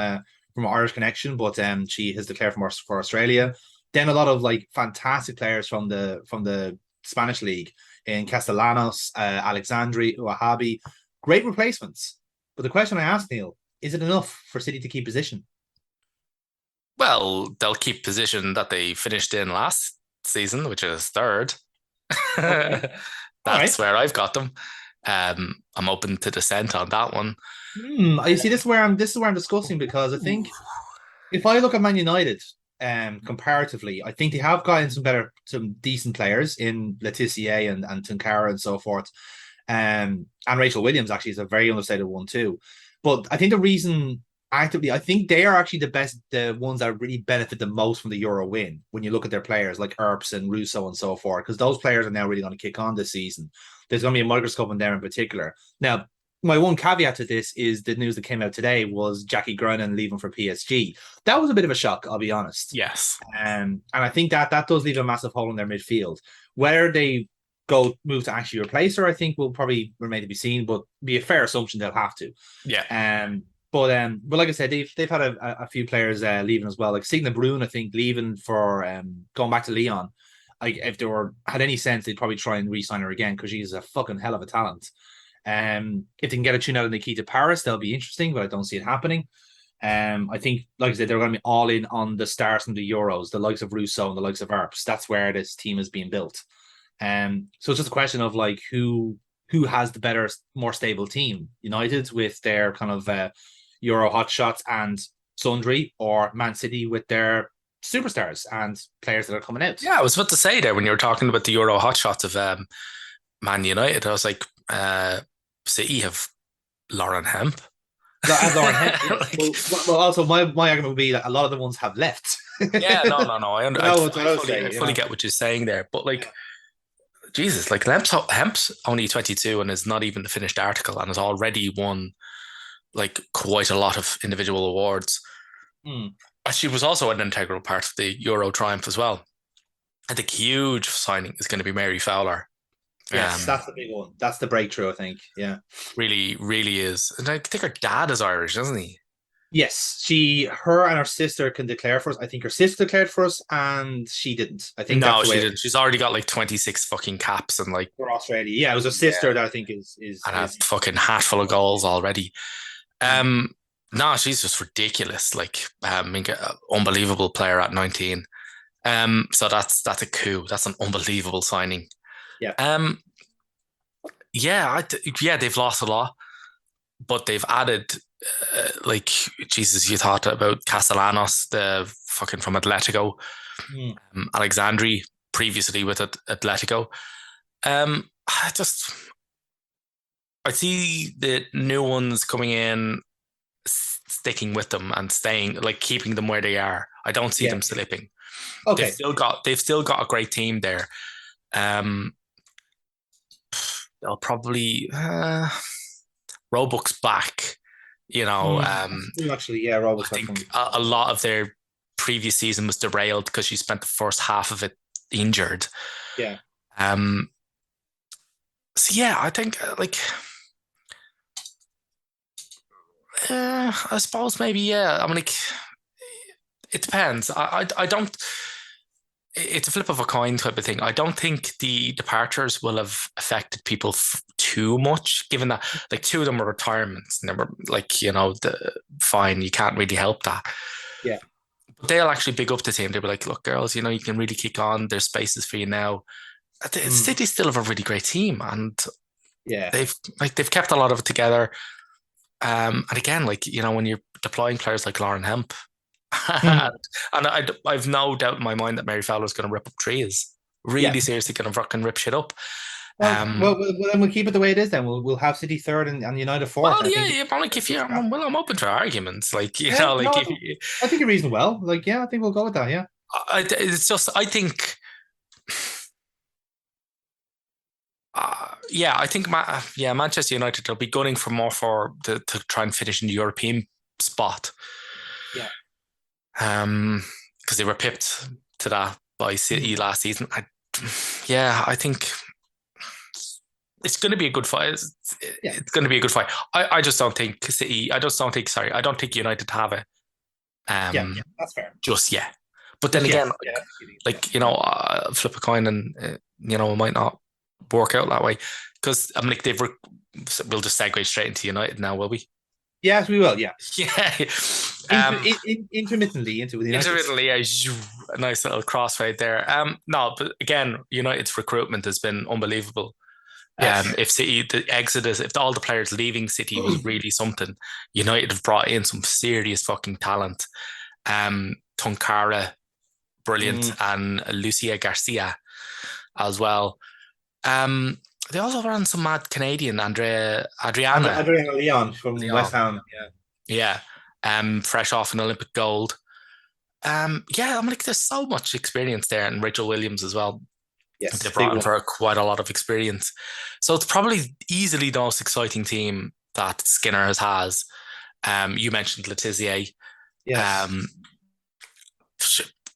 Irish connection, but she has declared for Australia. Then a lot of like fantastic players from the Spanish league in Castellanos, Alexandri, Wahabi, great replacements. But the question I asked Neil, is it enough for City to keep position? Well, they'll keep position that they finished in last season, which is third. Okay, all That's right. where I've got them. I'm open to dissent on that one. You see, this is where I'm discussing because I Ooh. think if I look at Man United, comparatively, I think they have gotten some decent players in Letitia and Tunkara and so forth. And Rachel Williams actually is a very understated one too. But I think the reason actively, I think they are actually the ones that really benefit the most from the Euro win. When you look at their players like Earps and Russo and so forth, because those players are now really going to kick on this season. There's going to be a microscope on them in particular. Now, my one caveat to this is the news that came out today was Jackie Groening leaving for PSG. That was a bit of a shock, I'll be honest. Yes. And I think that does leave a massive hole in their midfield. Whether they move to actually replace her, I think will probably remain to be seen, but be a fair assumption they'll have to. Yeah. But like I said, they've had a few players leaving as well, like Signe Brun, I think leaving for going back to Leon. Like if they had any sense, they'd probably try and re-sign her again because she's a fucking hell of a talent. If they can get a tune out of Nikita Paris, that'll be interesting, but I don't see it happening. I think, like I said, they're going to be all in on the stars from the Euros, the likes of Russo and the likes of Earps. That's where this team is being built. So it's just a question of like who has the better, more stable team. United with their kind of Euro hotshots and Sundry, or Man City with their superstars and players that are coming out. Yeah, I was about to say there when you were talking about the Euro hotshots of Man United, I was like, City have Lauren Hemp. Lauren Hemp, yes. Like, Well, also my argument would be that a lot of the ones have left. yeah, no. That's what I I would fully, I say. fully get what you're saying there. But like, Jesus, like Hemp's only 22 and is not even the finished article and has already won like quite a lot of individual awards. Hmm. She was also an integral part of the Euro triumph as well. I think huge signing is going to be Mary Fowler. Yes, Um, that's the big one. That's the breakthrough, I think. Yeah. really, really is. And I think her dad is Irish, doesn't he? Yes, her and her sister can declare for us. I think her sister declared for us, and she didn't. I think that's No, the way she it did. is She's already got like 26 fucking caps and like, for Australia. Yeah, it was her yeah, sister that I think and a is fucking hat full of goals already. Mm. Um, no, she's just ridiculous. Like, unbelievable player at 19. So that's a coup. That's an unbelievable signing. Yeah. Um, yeah, yeah, they've lost a lot, but they've added, like, Jesus, you thought about Castellanos, the fucking from Atletico, Mm. Alexandri previously with Atletico. I just I see the new ones coming in, sticking with them and staying, like keeping them where they are. I don't see Yeah. them slipping. Okay. They've still got a great team there. Um, they'll probably Roebuck's back. You know, That's true, actually. Yeah, I Roberts back think from. a lot of their previous season was derailed because she spent the first half of it injured. Yeah. Um, so yeah, I think like I suppose maybe yeah. I mean, like it depends. I don't. It's a flip of a coin type of thing. I don't think the departures will have affected people too much, given that like two of them were retirements. And they were like, fine, you can't really help that. Yeah. But they'll actually big up the team. They'll be like, look, girls, you can really kick on. There's spaces for you now. Mm. City still have a really great team, and Yeah. they've kept a lot of it together. And again, like when you're deploying players like Lauren Hemp, Mm. and I've no doubt in my mind that Mary Fowler's going to rip up trees. Yeah. Really seriously going to fucking rip shit up. Well, Um, then we'll keep it the way it is. Then we'll have City third and United fourth. well, And I yeah, think yeah, but like if you, I'm open to arguments. Like yeah, like no, if you, I think you're reasonable. Well, like yeah, I think we'll go with that. Yeah. it's just I think. Yeah, I think Manchester United will be gunning for more to try and finish in the European spot. Yeah. Because they were pipped to that by City Mm. last season. I think it's going to be a good fight. Yeah. It's going to be a good fight. I just don't think City. I don't think United have it. Yeah. Um, That's fair. just yet. But then Just again, yes. Yeah. flip a coin and it might not work out that way because I'm like we'll just segue straight into United now, will we? Yes, we will. Yeah. Yeah. Um, Intermittently into the United. Intermittently, a nice little crossfade there. No, but again, United's recruitment has been unbelievable. Yes. If City the exodus, if all the players leaving City was really something, United have brought in some serious fucking talent. Tonkara, brilliant, Mm. and Lucia Garcia as well. Um, they also ran some mad Canadian, Adriana Adriana Leon from West Leon. Ham. Yeah. Fresh off an Olympic gold. Yeah, I'm like, there's so much experience there, and Rachel Williams as well. They Yes, big brought in one. for quite a lot of experience. So it's probably easily the most exciting team that Skinner has. You mentioned Letizier. Yes, Um,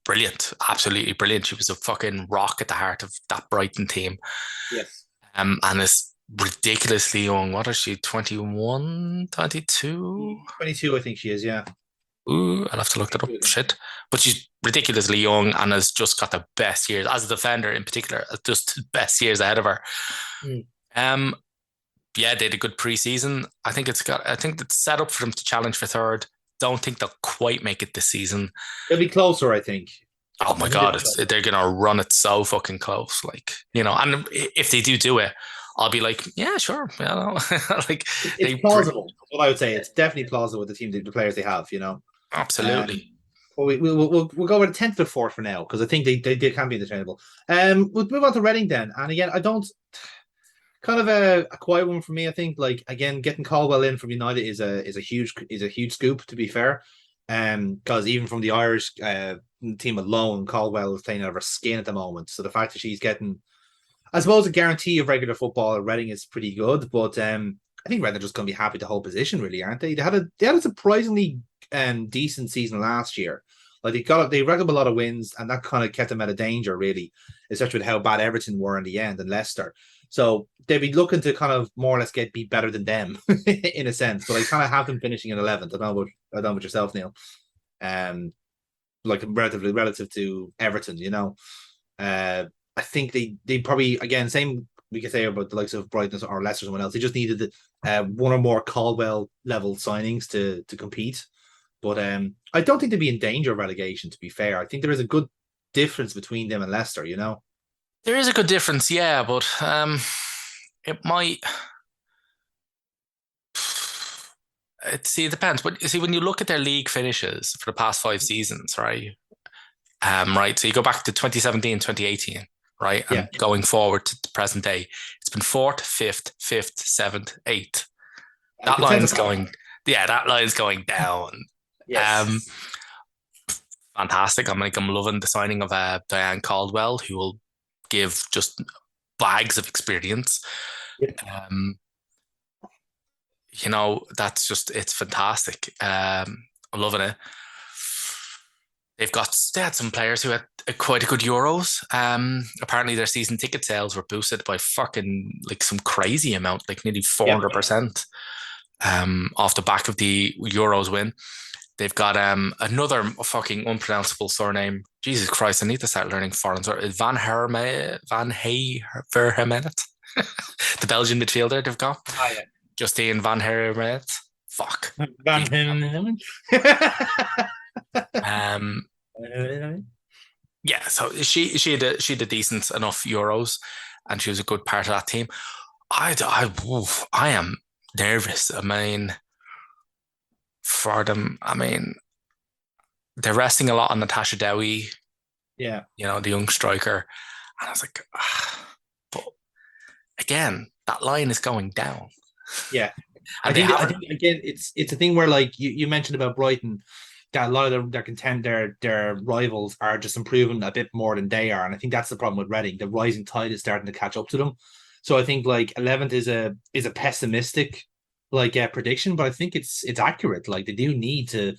Brilliant, absolutely brilliant. She was a fucking rock at the heart of that Brighton team. yes. And is ridiculously young. What is she, 21, 22? 22, I think she is. Yeah, Ooh, I'll have to look that 22, up. I think. Shit. But she's ridiculously young and has just got the best years, as a defender in particular, just the best years ahead of her. Mm. Um, yeah, they had a good preseason. I think it's set up for them to challenge for third. Don't think they'll quite make it this season. It'll be closer, I think. Oh my I think it'll god, be closer. they're gonna run it so fucking close, and if they do it, I'll be like, yeah, sure, like It's they, plausible. That's what I would say. It's definitely plausible with the team, the players they have. absolutely. Um, well, we'll go with a 10th to fourth for now because I think they can be interchangeable. We'll move on to Reading then, and again, I don't kind of a quiet one for me. I think like again, getting Caldwell in from United is a huge scoop. To be fair, because even from the Irish team alone, Caldwell is playing out of her skin at the moment. So the fact that she's getting, I suppose, a guarantee of regular football at Reading is pretty good. But I think Reading are just going to be happy to hold position, really, aren't they? They had a surprisingly decent season last year. Like they racked up a lot of wins, and that kind of kept them out of danger, really, especially with how bad Everton were in the end and Leicester. So they'd be looking to kind of more or less be better than them in a sense. But I kind of have them finishing in 11th. I don't know about yourself, Neil. Um, like relative to Everton, I think they probably again same we could say about the likes of Brighton or Leicester or someone else. They just needed one or more Caldwell level signings to compete. But I don't think they'd be in danger of relegation. To be fair, I think there is a good difference between them and Leicester. There is a good difference, yeah, but it might. It depends. But you see, when you look at their league finishes for the past 5 seasons, right? Right. So you go back to 2017, 2018, right? Yeah, And going forward to the present day, it's been fourth, fifth, seventh, eighth. I That can sense line's that. going, yeah, that line's going down. Um, Yes. Fantastic. I'm loving the signing of Diane Caldwell, who will give just bags of experience. Yeah. Um, it's fantastic. I'm loving it. They had some players who had quite a good Euros. Apparently their season ticket sales were boosted by fucking like some crazy amount, like nearly Yeah. 400%. Off the back of the Euros win. They've got another fucking unpronounceable surname. Jesus Christ, I need to start learning foreign surnames. Van Hermenet, the Belgian midfielder they've got. Ah, yeah. Justine Van Hermenet. Fuck. Van Jesus. Um, yeah, so she had a decent enough Euros, and she was a good part of that team. I am nervous. I mean, for them, I mean, they're resting a lot on Natasha Dowie, Yeah. the young striker. And I was like, but again, that line is going down. Yeah. I And they think I haven't. think again it's a thing where like you mentioned about Brighton that a lot of their rivals are just improving a bit more than they are, and I think that's the problem with Reading. The rising tide is starting to catch up to them. So I think like 11th is a pessimistic like prediction, but I think it's accurate. Like they do need to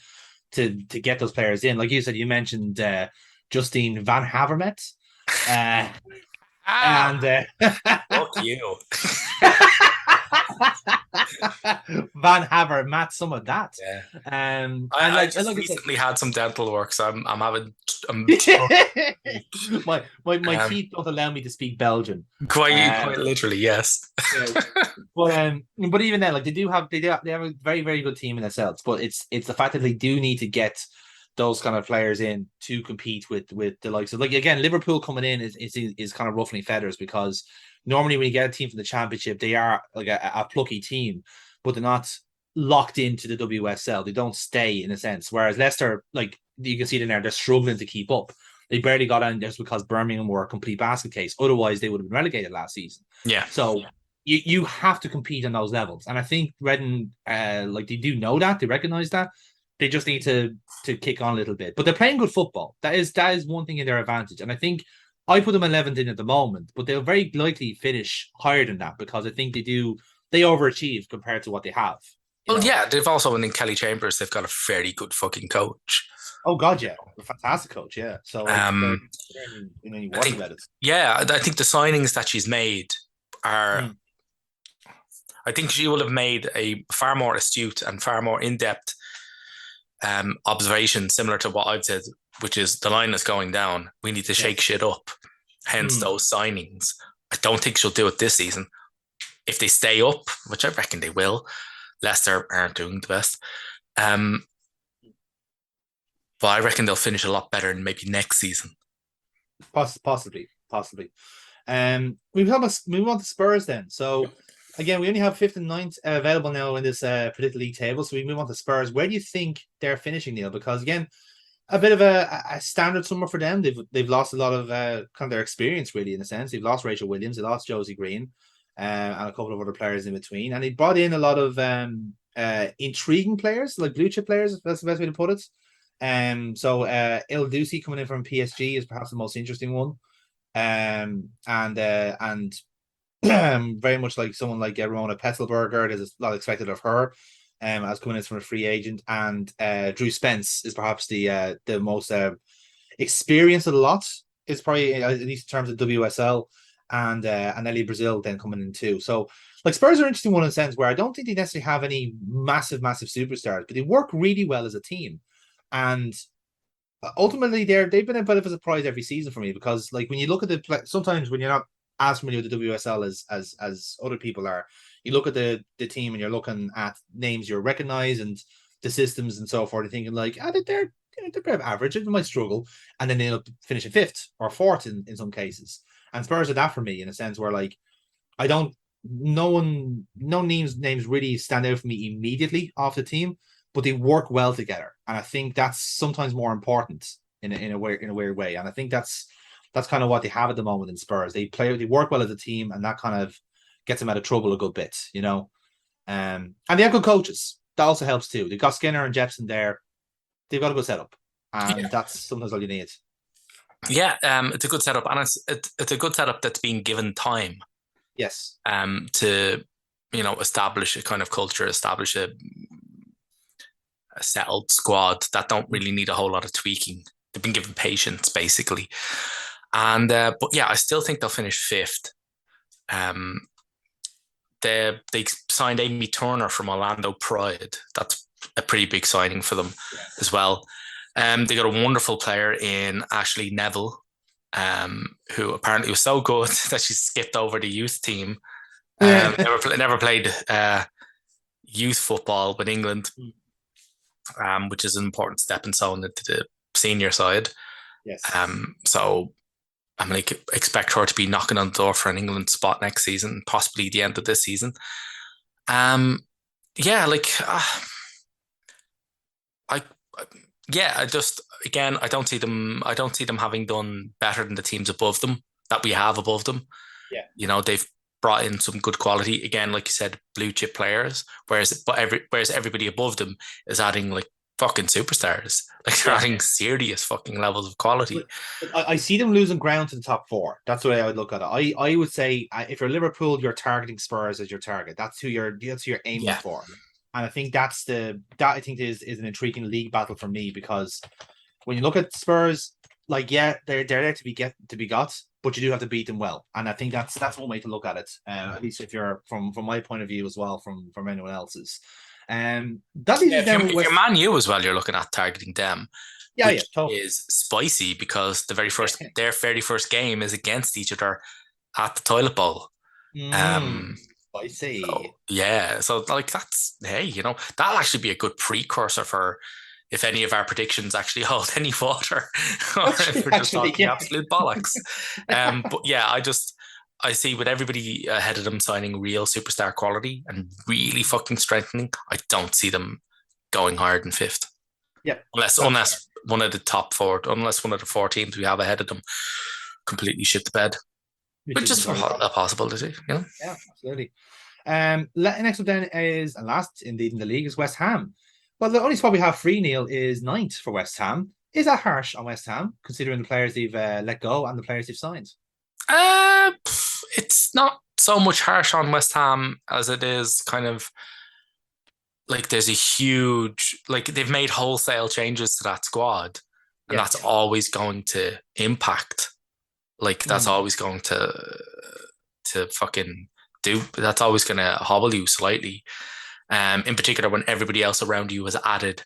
get those players in. Like you said, you mentioned Justine Van Havermet, uh, Ah, and fuck you. Van Haver, Matt, some of that. Yeah. And I like just I said, recently had some dental work, so I'm my um, teeth don't allow me to speak Belgian. quite Um, literally, yes. yeah, but even then, like they have a very very good team in themselves. But it's the fact that they do need to get those kind of players in to compete with the likes of like again Liverpool coming in is kind of ruffling feathers because Normally, when you get a team from the championship, they are like a plucky team, but they're not locked into the WSL. They don't stay in a sense. Whereas Leicester, like you can see it in there, they're struggling to keep up. They barely got on just because Birmingham were a complete basket case. Otherwise, they would have been relegated last season. Yeah. So you have to compete on those levels. And I think Redden, like they do know that, they recognize that. They just need to kick on a little bit. But they're playing good football. That is one thing in their advantage. And I think I put them 11th in at the moment, but they'll very likely finish higher than that because I think they overachieve compared to what they have. You Well, know. yeah, they've also in Kelly Chambers, they've got a very good fucking coach. Oh God, yeah, a fantastic coach, yeah. So like, Um, they're in any I words think, about it. yeah, I think the signings that she's made are. Mm. I think she will have made a far more astute and far more in-depth observation, similar to what I've said, which is the line is going down. We need to shake Yes. shit up. Hence Mm. those signings. I don't think she'll do it this season. If they stay up, which I reckon they will, Leicester aren't doing the best. But I reckon they'll finish a lot better than maybe next season. Possibly, possibly. We move on to Spurs then. So again, we only have fifth and ninth available now in this predicted league table. So we move on to Spurs. Where do you think they're finishing, Neil? Because again, a bit of a standard summer for them. They've lost a lot of kind of their experience, really, in a sense. They've lost Rachel Williams, they lost Josie Green, and a couple of other players in between. And they brought in a lot of intriguing players, like blue chip players. That's the best way to put it. So Il Ducey coming in from PSG is perhaps the most interesting one. And very much like someone like Ramona Petzelberger. There's a lot expected of her, as coming in from a free agent. And Drew Spence is perhaps the most experienced of the lot. Is probably at least in terms of WSL, and Ellie Brazil then coming in too. So like Spurs are an interesting one in a sense where I don't think they necessarily have any massive superstars, but they work really well as a team. And ultimately they've been a bit of a surprise every season for me because like when you look at sometimes when you're not as familiar with the WSL as other people are, you look at the team and you're looking at names you recognize and the systems and so forth, and thinking like, they're a bit of average, they might struggle, and then they end up finishing fifth or fourth in some cases. And Spurs are that for me in a sense where like I don't no names really stand out for me immediately off the team, but they work well together, and I think that's sometimes more important in a weird way. And I think that's kind of what they have at the moment in Spurs. They work well as a team, and that kind of gets them out of trouble a good bit, you know. And they have good coaches. That also helps too. They've got Skinner and Jepson there. They've got a good setup, Yeah, and that's sometimes all you need. yeah. It's a good setup, and it's a good setup that's being given time. Yes. To establish a kind of culture, establish a settled squad that don't really need a whole lot of tweaking. They've been given patience, basically. And but yeah, I still think they'll finish fifth. They signed Amy Turner from Orlando Pride. That's a pretty big signing for them Yeah. as well. They got a wonderful player in Ashley Neville, who apparently was so good that she skipped over the youth team. Never played youth football with England, which is an important stepping stone into the senior side. Yes. So I'm going to expect her to be knocking on the door for an England spot next season, possibly the end of this season. Yeah, like I yeah, I just again I don't see them. I don't see them having done better than the teams above them that we have above them. Yeah. They've brought in some good quality again, like you said, blue chip players. Whereas everybody above them is adding like fucking superstars. Like they're Yeah. adding serious fucking levels of quality. I see them losing ground to the top four. That's the way I would look at it. I would say if you're Liverpool, you're targeting Spurs as your target. That's who you're aiming Yeah, for. And I think that I think is an intriguing league battle for me because when you look at Spurs, like they're there to be got, but you do have to beat them well. And I think that's one way to look at it. At least if you're from my point of view as well, from anyone else's. That leaves yeah. us down with If you're West. Man U as well, you're looking at targeting them, Yeah, yeah, which totally. is spicy because their very first game is against each other at the toilet bowl. Um, I so see. yeah, so like that's hey, that'll actually be a good precursor for if any of our predictions actually hold any water, or That's if true, we're just actually. talking Yeah. absolute bollocks. But yeah, I just I see with everybody ahead of them signing real superstar quality and really fucking strengthening, I don't see them going higher than fifth. Yeah, Unless that's fair. unless one of the top four, unless one of the four teams we have ahead of them completely shit the bed, Which which is is entirely a possible. possibility, you know. Yeah, absolutely. Next up then is, and last indeed in the league, is West Ham. Well, the only spot we have free, Neil, is ninth for West Ham. Is that harsh on West Ham, considering the players they've let go and the players they've signed? It's not so much harsh on West Ham as it is kind of like there's a huge like they've made wholesale changes to that squad, and that's Yes. always going to impact. Like that's Mm. always going to fucking do. That's always going to hobble you slightly. In particular, when everybody else around you has added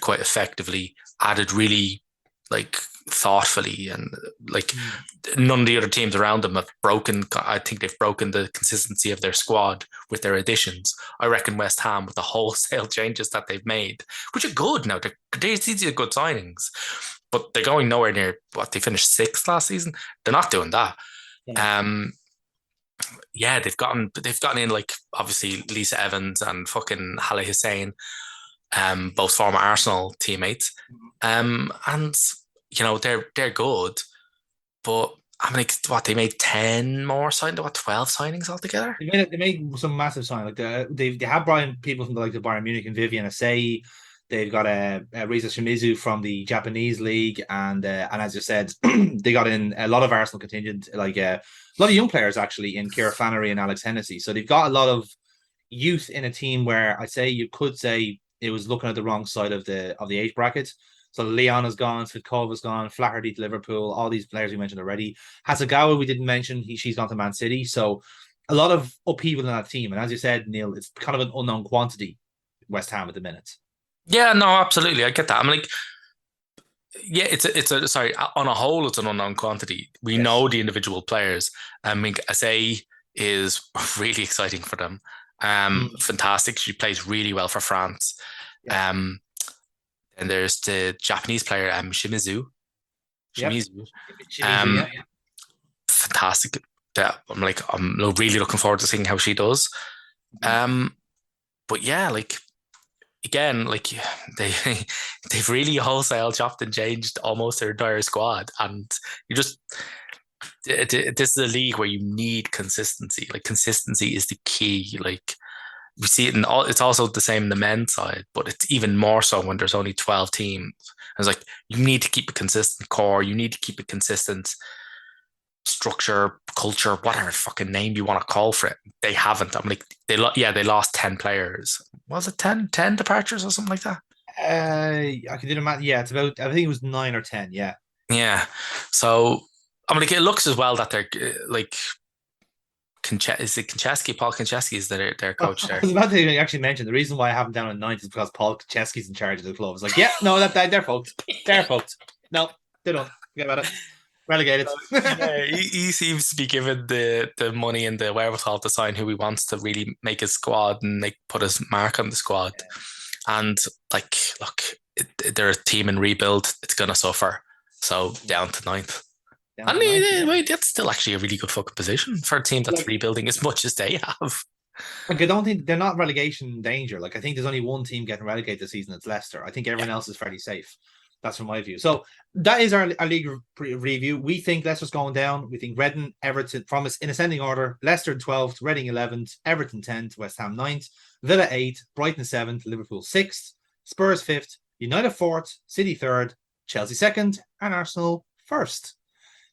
quite effectively, added really like thoughtfully, and like Mm. none of the other teams around them have broken. I think they've broken the consistency of their squad with their additions. I reckon West Ham with the wholesale changes that they've made, which are good now. These are good signings, but they're going nowhere near what they finished sixth last season. They're not doing that. Yeah. Um, yeah, they've gotten in like obviously Lisa Evans and fucking Halle Hussein, both former Arsenal teammates. And they're good, but I mean, like, what they made 10 more signings, what 12 signings altogether? They made some massive sign. Like they have brought in people from the Bayern Munich and Vivian Asei. They've got a Riza Shimizu from the Japanese league, and as you said, they got in a lot of Arsenal contingent, like a lot of young players actually in Kira Flannery and Alex Hennessy. So they've got a lot of youth in a team where I'd say you could say it was looking at the wrong side of the age bracket. So Leon has gone, Svitkova has gone, Flaherty to Liverpool, all these players we mentioned already. Hasagawa, we didn't mention, she's gone to Man City. So a lot of upheaval in that team. And as you said, Neil, it's kind of an unknown quantity, West Ham at the minute. Yeah, no, absolutely. I get that. I'm like, yeah, it's a sorry, on a whole, it's an unknown quantity. We Yes. know the individual players. I mean, Asay is really exciting for them. Mm, Fantastic. She plays really well for France. yeah. Um, and there's the Japanese player, Shimizu. Yep. Shimizu. Shimizu, Um, yeah. fantastic. Yeah, I'm really looking forward to seeing how she does. Mm. Um, but yeah, like again, like they they've really wholesale chopped and changed almost their entire squad, and you just this is a league where you need consistency. Like consistency is the key. Like we see it in all. It's also the same in the men's side, but it's even more so when there's only 12 teams. It's like you need to keep a consistent core. You need to keep a consistent structure, culture, whatever fucking name you want to call for it. They haven't. I'm like, they lost 10 players. Was it 10 departures or something like that? I can do the math. Yeah, it's about, I think it was 9 or 10. Yeah. Yeah. So, I'm like, it looks as well that they're like, is it Konchesky? Paul Konchesky is their Oh, coach I there. was about to actually mention the reason why I have them down on ninth is because Paul Chesky's in charge of the club. It's like, yeah, no, they're fucked. They're fucked. No, they don't. Forget about it. Relegated. Yeah, he seems to be given the money and the wherewithal to sign who he wants to really make his squad and like put his mark on the squad. And like, look, they're a team in rebuild. It's gonna suffer. So down to ninth. Down I to ninth. mean, wait, that's still actually a really good fucking position for a team that's Like, rebuilding as much as they have. I don't think they're not relegation danger. Like, I think there's only one team getting relegated this season. It's Leicester. I think Yeah. everyone else is fairly safe. That's from my view. So that is our league review. We think Leicester's going down. We think Reading, Everton, from us in ascending order. Leicester 12th, Reading 11th, Everton 10th, West Ham 9th, Villa 8th, Brighton 7th, Liverpool 6th, Spurs 5th, United 4th, City 3rd, Chelsea 2nd, and Arsenal 1st.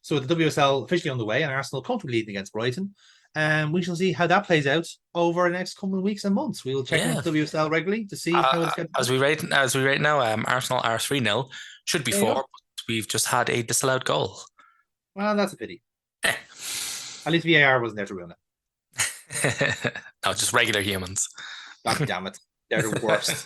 So the WSL officially on the way, and Arsenal comfortably leading against Brighton. And we shall see how that plays out over the next coming weeks and months. We will check in Yeah. with WSL regularly to see how it's getting on. As we rate now, Arsenal are 3-0. Should be There you four, go. but we've just had a disallowed goal. Well, that's a pity. Eh. At least VAR wasn't there to ruin it. No, just regular humans. God damn it. They're the worst.